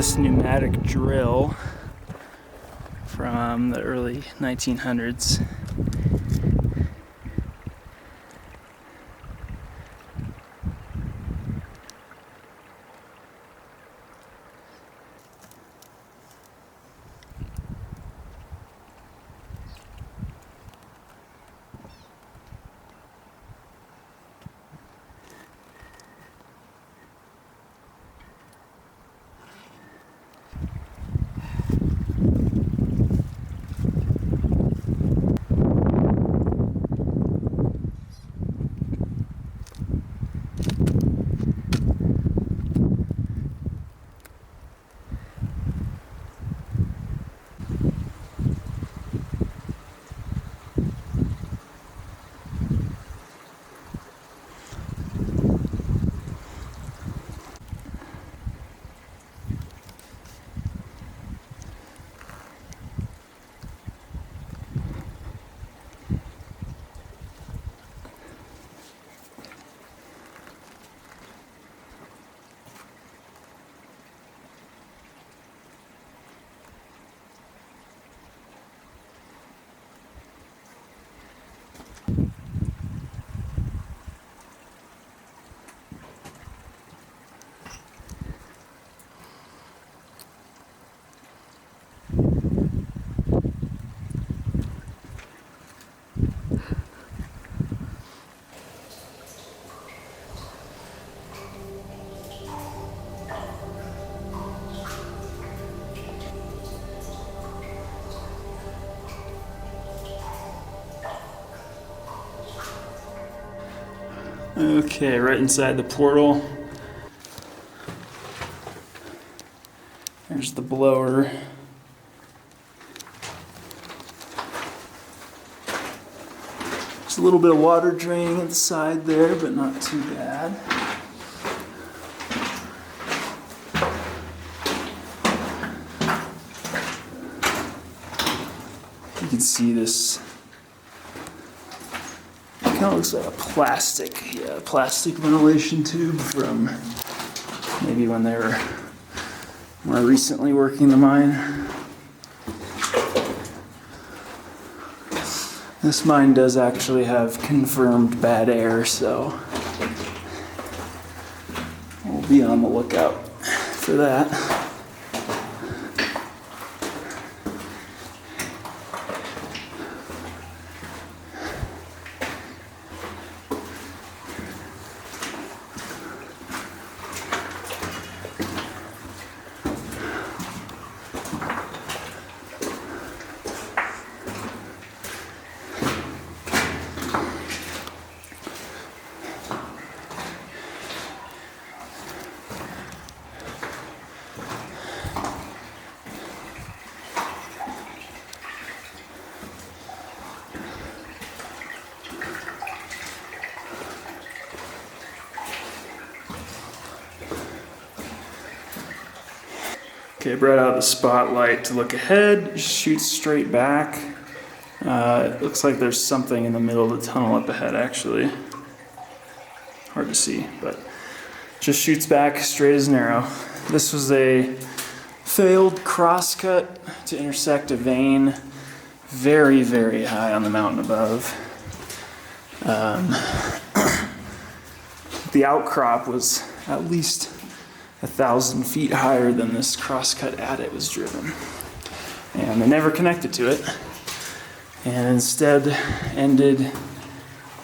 this pneumatic drill from the early 1900s. Okay, right inside the portal, there's the blower. There's a little bit of water draining at the side there, but not too bad. You can see this. Kind of looks like a plastic ventilation tube from maybe when they were more recently working the mine. This mine does actually have confirmed bad air, so we'll be on the lookout for that. Okay, brought out the spotlight to look ahead, shoots straight back. It looks like there's something in the middle of the tunnel up ahead, actually. Hard to see, but just shoots back straight as an arrow. This was a failed crosscut to intersect a vein very, very high on the mountain above. The outcrop was at least 1,000 feet higher than this crosscut adit was driven. And they never connected to it, and instead ended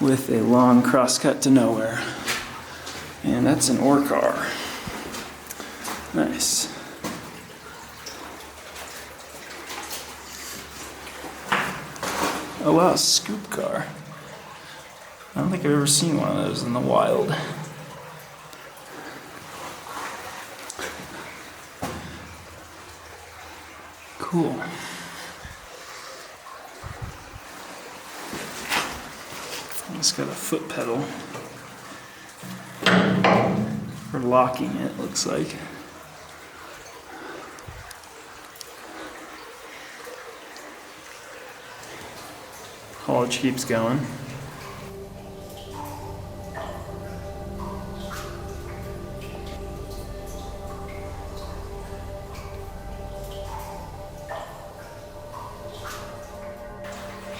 with a long crosscut to nowhere. And that's an ore car. Nice. Oh wow, scoop car. I don't think I've ever seen one of those in the wild. Cool. It's got a foot pedal for locking it, looks like. Haulage keeps going.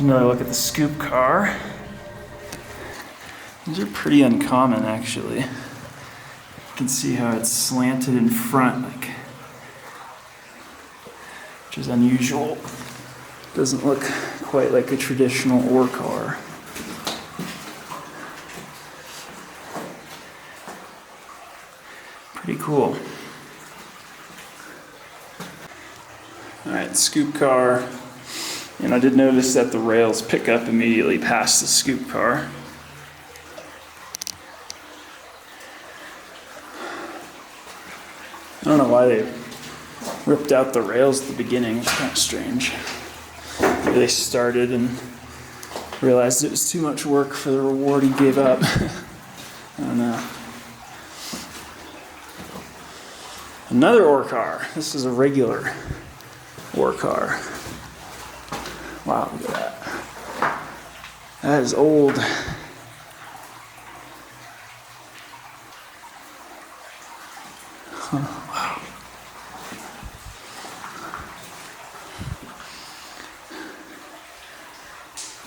Another look at the scoop car. These are pretty uncommon, actually. You can see how it's slanted in front, which is unusual. Doesn't look quite like a traditional ore car. Pretty cool. All right, scoop car. And I did notice that the rails pick up immediately past the scoop car. I don't know why they ripped out the rails at the beginning. It's kind of strange. Maybe they started and realized it was too much work for the reward and gave up. I don't know. Another ore car. This is a regular ore car. Wow, look at that. That is old. Wow.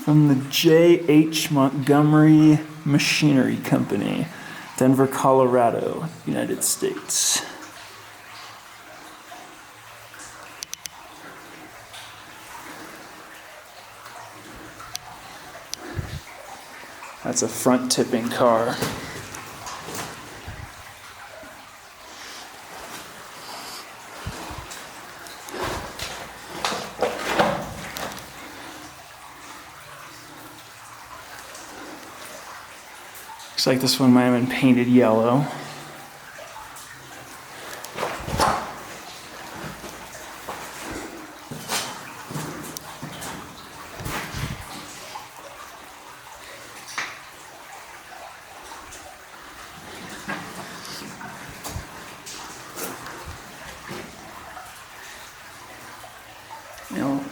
From the J.H. Montgomery Machinery Company, Denver, Colorado, United States. That's a front tipping car. Looks like this one might have been painted yellow.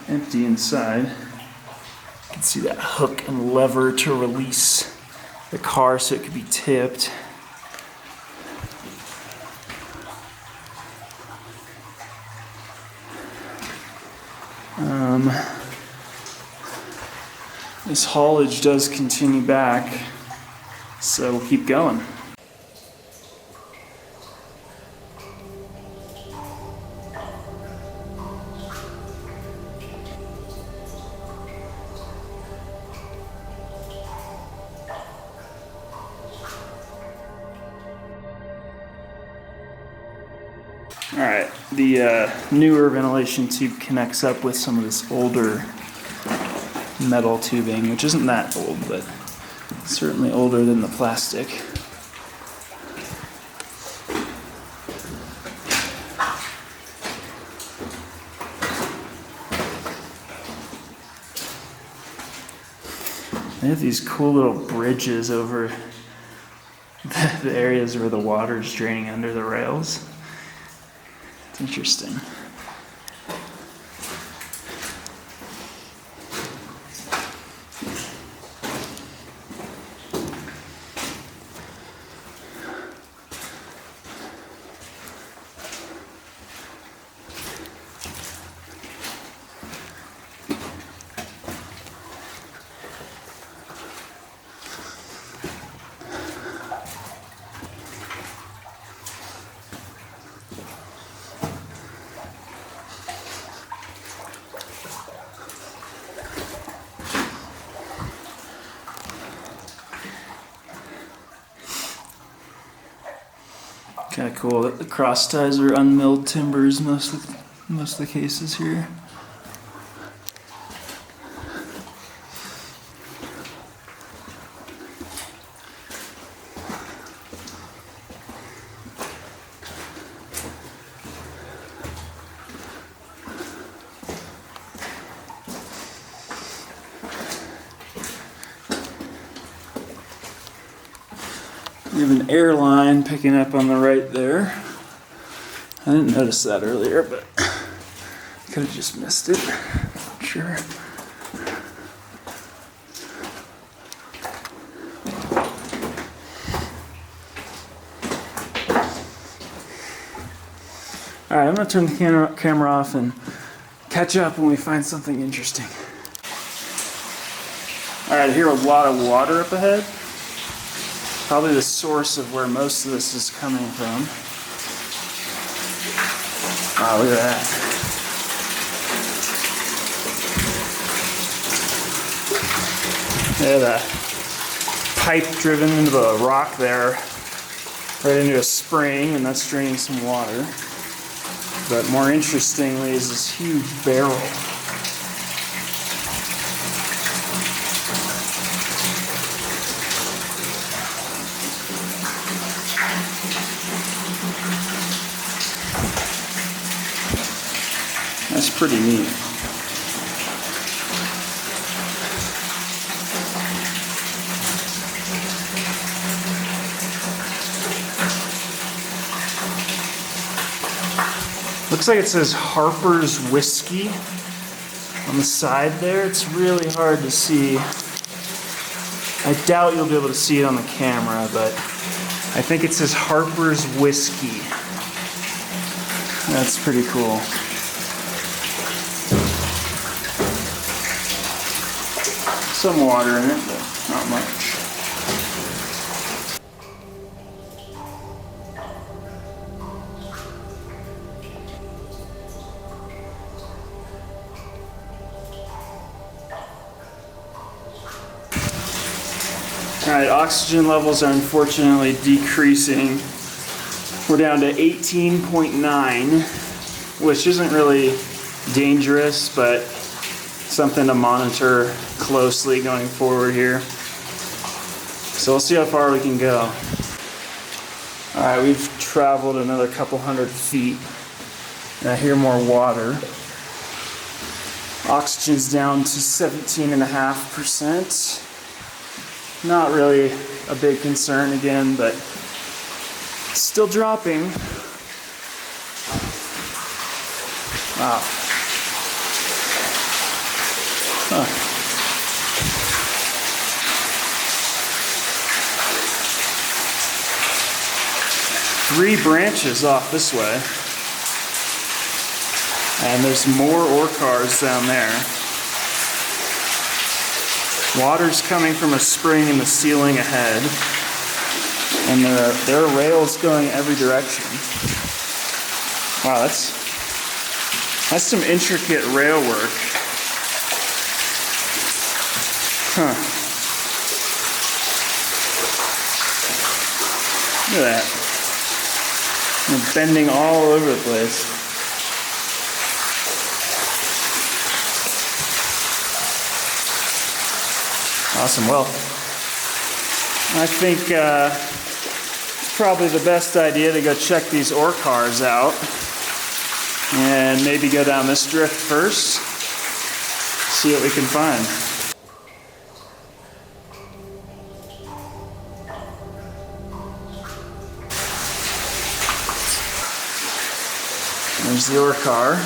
Empty inside. You can see that hook and lever to release the car so it could be tipped. This haulage does continue back, so we'll keep going. Alright, the newer ventilation tube connects up with some of this older metal tubing, which isn't that old, but certainly older than the plastic. They have these cool little bridges over the areas where the water is draining under the rails. It's interesting. Kind of cool that the cross ties are unmilled timbers most of the cases here. We have an airline picking up on the right there. I didn't notice that earlier, but could have just missed it. Not sure. Alright, I'm going to turn the camera off and catch up when we find something interesting. Alright, I hear a lot of water up ahead. Probably the source of where most of this is coming from. Wow, look at that. Yeah, the pipe driven into the rock there, right into a spring, and that's draining some water. But more interestingly is this huge barrel. That's pretty neat. Looks like it says Harper's Whiskey on the side there. It's really hard to see. I doubt you'll be able to see it on the camera, but I think it says Harper's Whiskey. That's pretty cool. Some water in it, but not much. Alright, oxygen levels are unfortunately decreasing. We're down to 18.9, which isn't really dangerous, but something to monitor closely going forward here. So we'll see how far we can go. Alright, we've traveled another couple hundred feet, and I hear more water. Oxygen's down to 17.5%. Not really a big concern again, but still dropping. Wow. Huh. Three branches off this way. And there's more ore cars down there. Water's coming from a spring in the ceiling ahead. And there are rails going every direction. Wow, that's some intricate rail work. Huh. Look at that. They're bending all over the place. Awesome. Well, I think it's probably the best idea to go check these ore cars out and maybe go down this drift first, see what we can find. There's the ore car.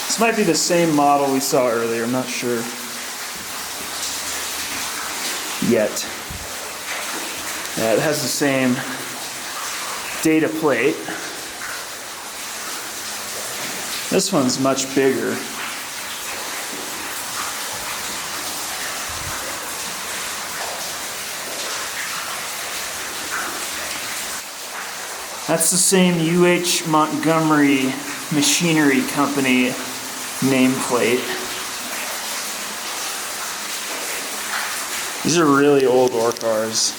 This might be the same model we saw earlier, I'm not sure yet. Yeah, it has the same data plate. This one's much bigger. That's the same UH Montgomery Machinery Company nameplate. These are really old ore cars.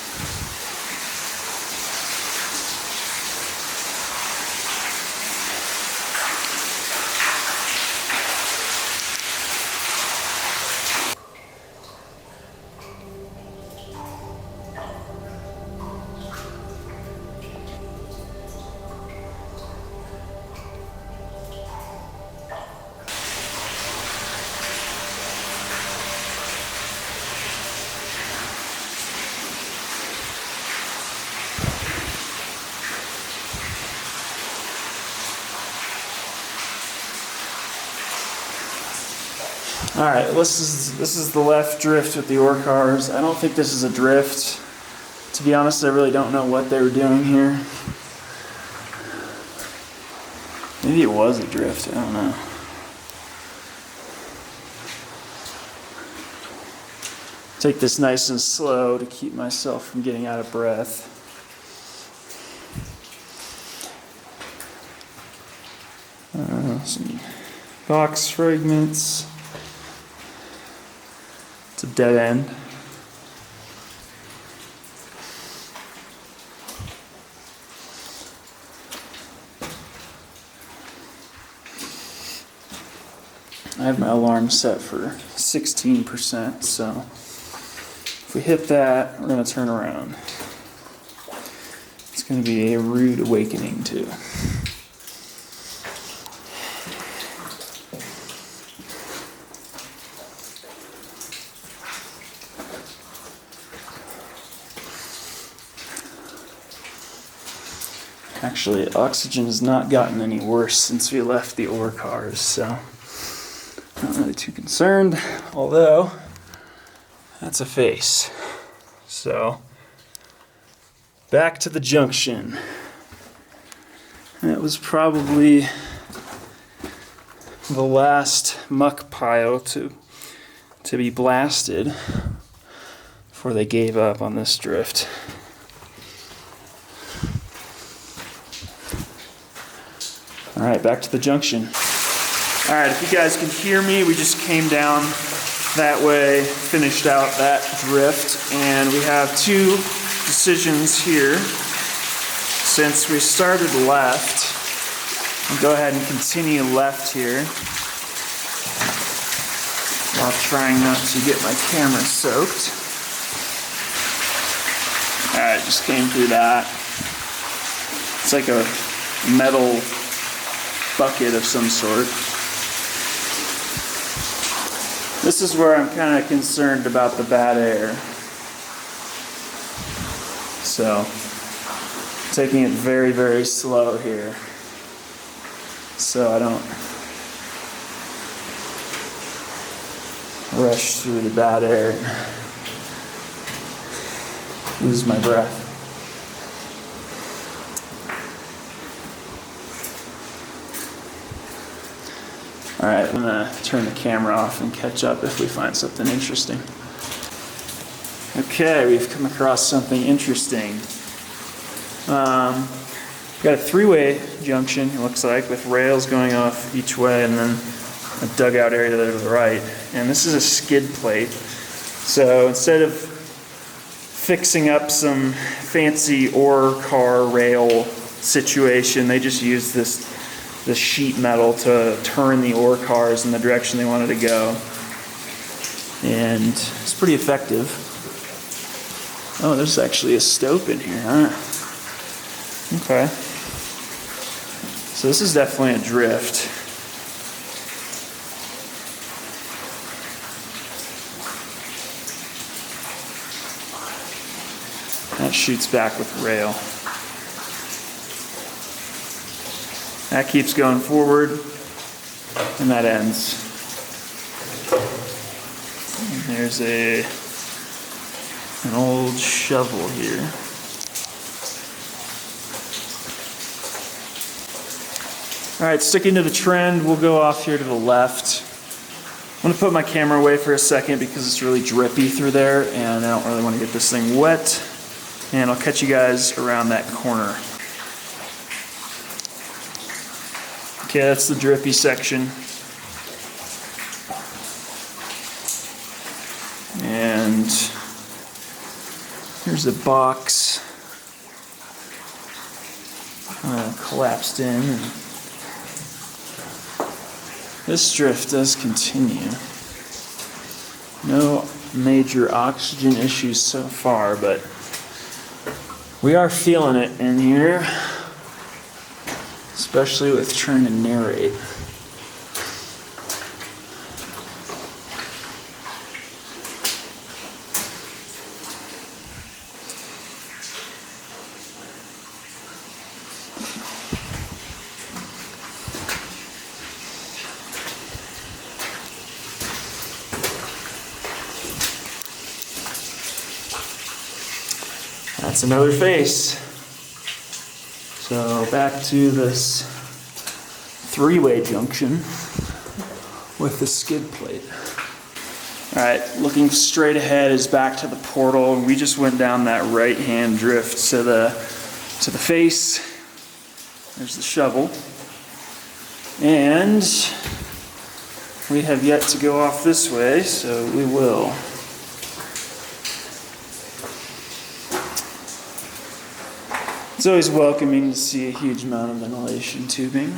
All right, this is the left drift with the ore cars. I don't think this is a drift. To be honest, I really don't know what they were doing here. Maybe it was a drift, I don't know. Take this nice and slow to keep myself from getting out of breath. Some box fragments. It's a dead end. I have my alarm set for 16%, so if we hit that, we're going to turn around. It's going to be a rude awakening, too. Actually, oxygen has not gotten any worse since we left the ore cars, so not really too concerned, although that's a face. So, back to the junction. That was probably the last muck pile to be blasted before they gave up on this drift. All right, back to the junction. All right, if you guys can hear me, we just came down that way, finished out that drift, and we have two decisions here. Since we started left, I'll go ahead and continue left here while trying not to get my camera soaked. All right, just came through that. It's like a metal bucket of some sort. This is where I'm kind of concerned about the bad air. So, taking it very, very slow here, so I don't rush through the bad air and lose my breath. All right, I'm gonna turn the camera off and catch up if we find something interesting. Okay, we've come across something interesting. Got a three-way junction, it looks like, with rails going off each way and then a dugout area to the right. And this is a skid plate. So instead of fixing up some fancy ore car rail situation, they just used this sheet metal to turn the ore cars in the direction they wanted to go. And it's pretty effective. Oh, there's actually a stope in here, huh? Okay. So this is definitely a drift. That shoots back with rail. That keeps going forward, and that ends. And there's an old shovel here. All right, sticking to the trend, we'll go off here to the left. I'm gonna put my camera away for a second because it's really drippy through there, and I don't really want to get this thing wet. And I'll catch you guys around that corner. Okay, that's the drippy section. And here's the box. Collapsed in. And this drift does continue. No major oxygen issues so far, but we are feeling it in here. Especially with trying to narrate. That's another face. So back to this three-way junction with the skid plate. All right, looking straight ahead is back to the portal. We just went down that right-hand drift to the face. There's the shovel. And we have yet to go off this way, so we will. It's always welcoming to see a huge amount of ventilation tubing.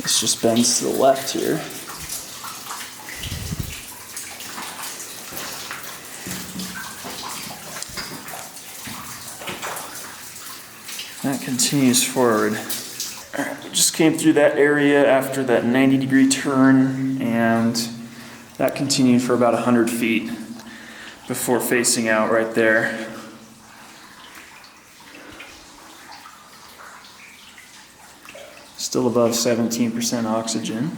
This just bends to the left here. That continues forward. All right, we just came through that area after that 90-degree turn, and that continued for about 100 feet before facing out right there. Still above 17% oxygen.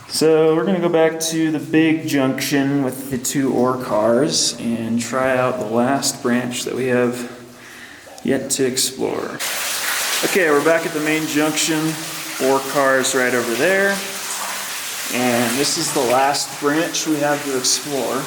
So we're going to go back to the big junction with the two ore cars and try out the last branch that we have yet to explore. Okay, we're back at the main junction. Ore cars right over there. And this is the last branch we have to explore.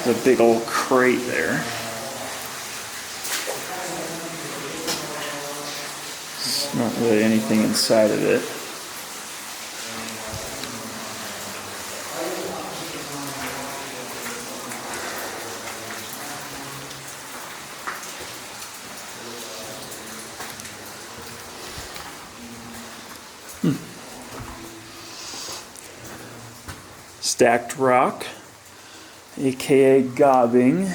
There's a big old crate there. There's not really anything inside of it. Stacked rock, aka gobbing.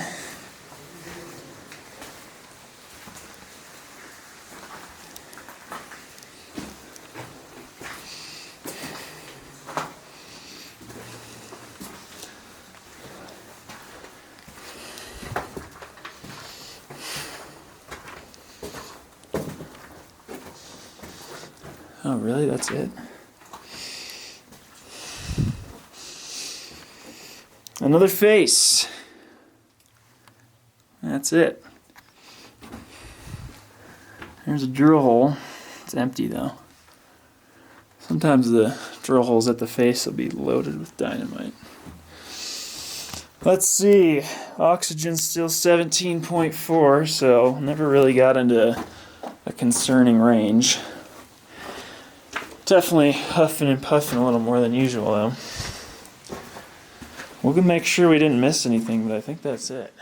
Oh, really? That's it? Another face. That's it. There's a drill hole. It's empty though. Sometimes the drill holes at the face will be loaded with dynamite. Let's see. Oxygen's still 17.4, so never really got into a concerning range. Definitely huffing and puffing a little more than usual though. We'll make sure we didn't miss anything, but I think that's it.